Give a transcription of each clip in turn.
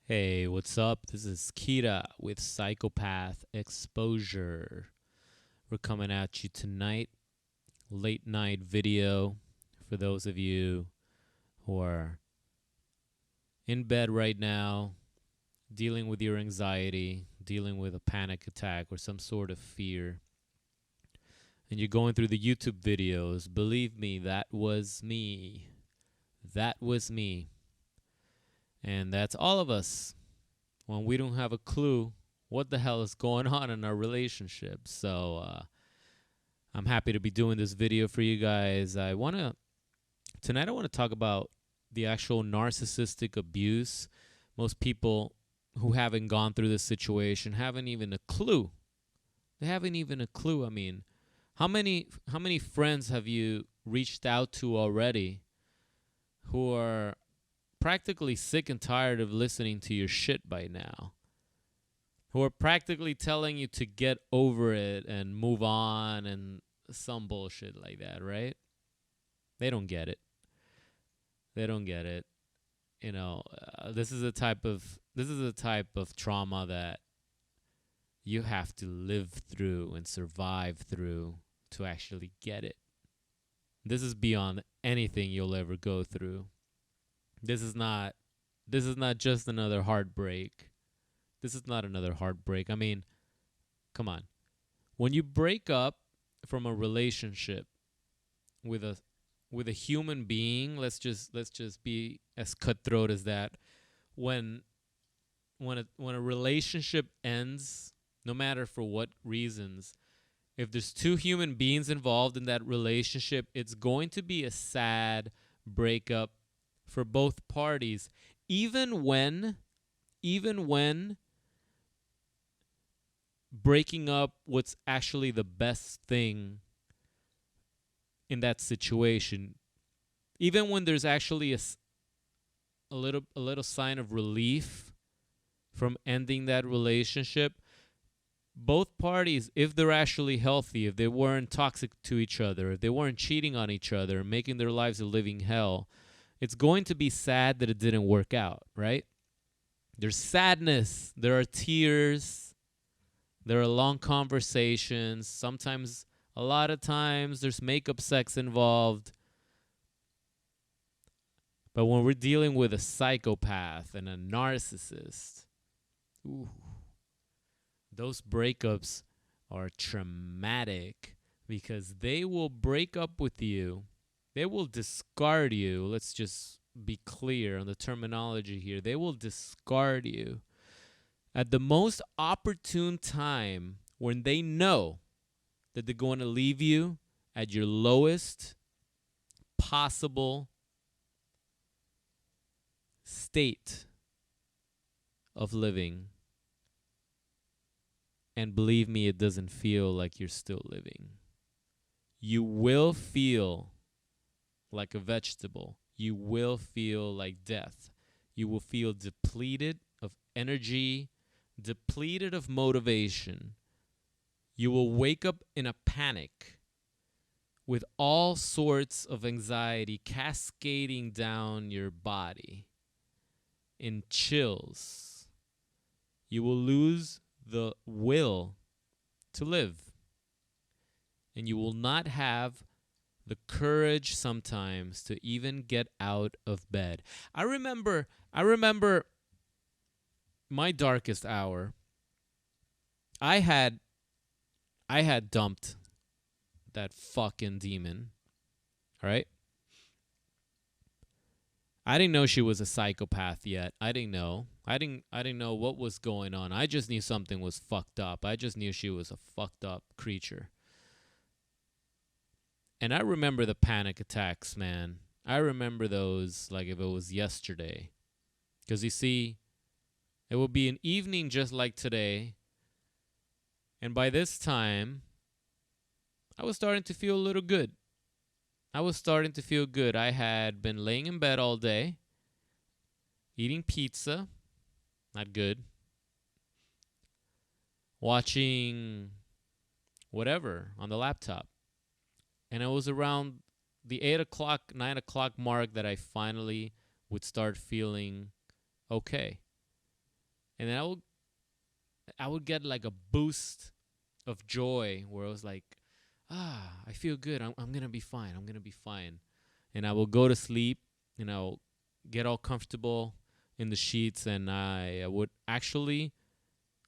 Hey, what's up? This is Kira with Psychopath Exposure. We're coming at you tonight. Late night video for those of you who are in bed right now, dealing with your anxiety, dealing with a panic attack or some sort of fear. And you're going through the YouTube videos. Believe me, that was me. That was me. And that's all of us when we don't have a clue what the hell is going on in our relationship. So I'm happy to be doing this video for you guys. Tonight I want to talk about the actual narcissistic abuse. Most people who haven't gone through this situation haven't even a clue. They haven't even a clue. I mean, how many friends have you reached out to already who are practically sick and tired of listening to your shit by now? Who are practically telling you to get over it and move on and some bullshit like that, right? They don't get it. They don't get it. This is a type of trauma that you have to live through and survive through to actually get it. This is beyond anything you'll ever go through. This is not just another heartbreak. This is not another heartbreak. I mean, come on. When you break up from a relationship with a human being, let's just be as cutthroat as that. When a relationship ends, no matter for what reasons, if there's two human beings involved in that relationship, it's going to be a sad breakup for both parties, even when breaking up what's actually the best thing in that situation. Even when there's actually a little sign of relief from ending that relationship, both parties, if they're actually healthy, if they weren't toxic to each other, if they weren't cheating on each other, making their lives a living hell, it's going to be sad that it didn't work out, right? There's sadness, there are tears, there are long conversations. Sometimes, a lot of times, there's makeup sex involved. But when we're dealing with a psychopath and a narcissist, ooh, those breakups are traumatic because they will break up with you. They will discard you. Let's just be clear on the terminology here. They will discard you at the most opportune time when they know that they're going to leave you at your lowest possible state of living. And believe me, it doesn't feel like you're still living. You will feel like a vegetable. You will feel like death. You will feel depleted of energy, depleted of motivation. You will wake up in a panic with all sorts of anxiety cascading down your body in chills. You will lose the will to live. And you will not have the courage sometimes to even get out of bed. I remember my darkest hour. I had dumped that fucking demon. All right? I didn't know she was a psychopath yet. I didn't know. I didn't know what was going on. I just knew something was fucked up. I just knew she was a fucked up creature. And I remember the panic attacks, man. I remember those like if it was yesterday. Because you see, it will be an evening just like today. And by this time, I was starting to feel a little good. I was starting to feel good. I had been laying in bed all day, eating pizza, not good, watching whatever on the laptop. And it was around the 8 o'clock, 9 o'clock mark that I finally would start feeling okay. And then I would get like a boost of joy where I was like, I feel good. I'm going to be fine. I'm going to be fine. And I will go to sleep and I'll get all comfortable in the sheets, and I would actually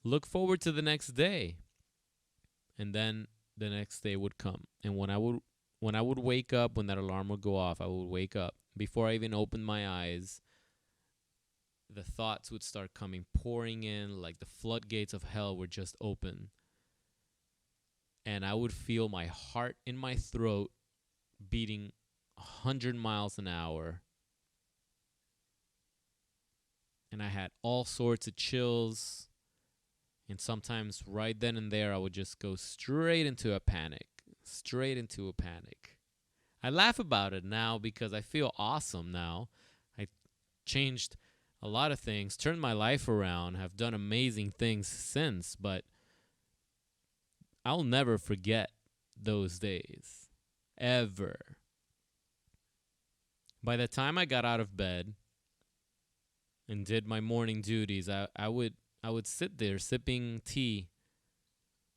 look forward to the next day. And then the next day would come. And when I would wake up, when that alarm would go off, I would wake up. Before I even opened my eyes, the thoughts would start coming, pouring in, like the floodgates of hell were just open. And I would feel my heart in my throat beating 100 miles an hour. And I had all sorts of chills. And sometimes right then and there, I would just go straight into a panic. Straight into a panic. I laugh about it now because I feel awesome now. I changed a lot of things, turned my life around, have done amazing things since, but I'll never forget those days. Ever. By the time I got out of bed and did my morning duties, I would sit there sipping tea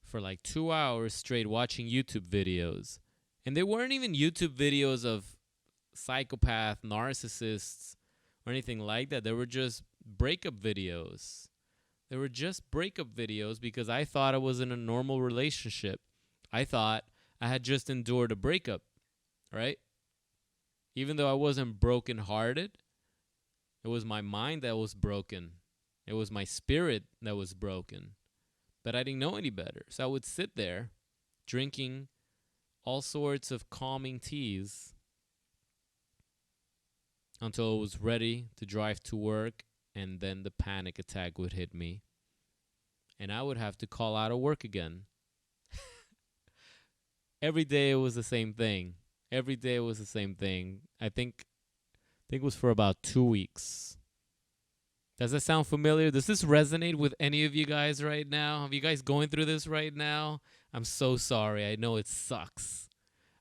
for like 2 hours straight watching YouTube videos. And they weren't even YouTube videos of psychopath, narcissists, or anything like that. They were just breakup videos. They were just breakup videos because I thought I was in a normal relationship. I thought I had just endured a breakup, right? Even though I wasn't brokenhearted, it was my mind that was broken. It was my spirit that was broken. But I didn't know any better. So I would sit there drinking all sorts of calming teas until I was ready to drive to work, and then the panic attack would hit me. And I would have to call out of work again. Every day it was the same thing. Every day it was the same thing. I think it was for about 2 weeks. Does that sound familiar? Does this resonate with any of you guys right now? Have you guys going through this right now? I'm so sorry. I know it sucks.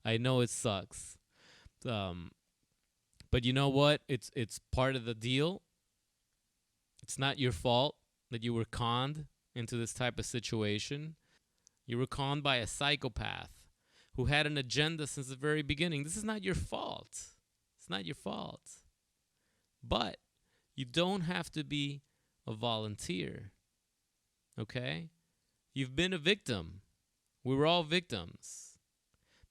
I know it sucks. But you know what? It's part of the deal. It's not your fault that you were conned into this type of situation. You were conned by a psychopath who had an agenda since the very beginning. This is not your fault. It's not your fault. But you don't have to be a volunteer. Okay? You've been a victim. We were all victims.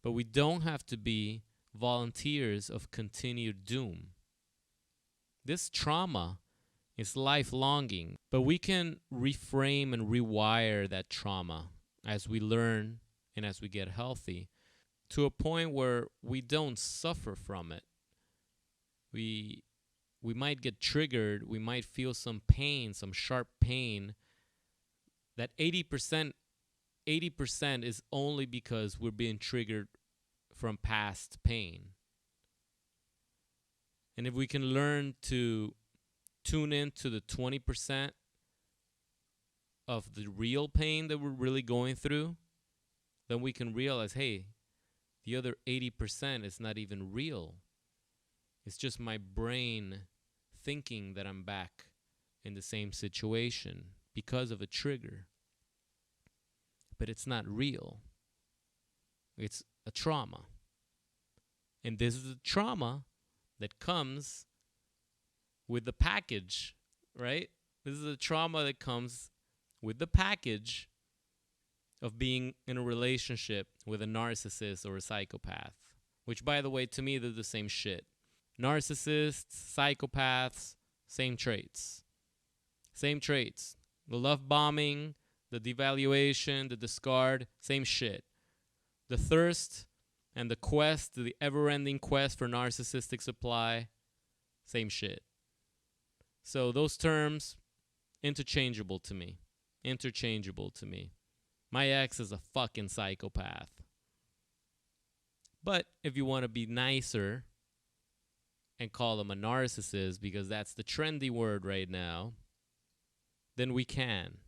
But we don't have to be volunteers of continued doom. This trauma is lifelonging, but we can reframe and rewire that trauma as we learn and as we get healthy to a point where we don't suffer from it. We might get triggered, we might feel some pain, some sharp pain. That 80% is only because we're being triggered from past pain. And if we can learn to tune into the 20% of the real pain that we're really going through, then we can realize, hey, the other 80% is not even real. It's just my brain thinking that I'm back in the same situation because of a trigger. But it's not real. It's a trauma. And this is a trauma that comes with the package, right? This is a trauma that comes with the package of being in a relationship with a narcissist or a psychopath. Which, by the way, to me, they're the same shit. Narcissists, psychopaths, same traits. Same traits. The love bombing, the devaluation, the discard, same shit. The thirst and the quest, the ever-ending quest for narcissistic supply, same shit. So those terms, interchangeable to me. Interchangeable to me. My ex is a fucking psychopath. But if you want to be nicer and call him a narcissist, because that's the trendy word right now, then we can.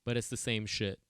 But it's the same shit.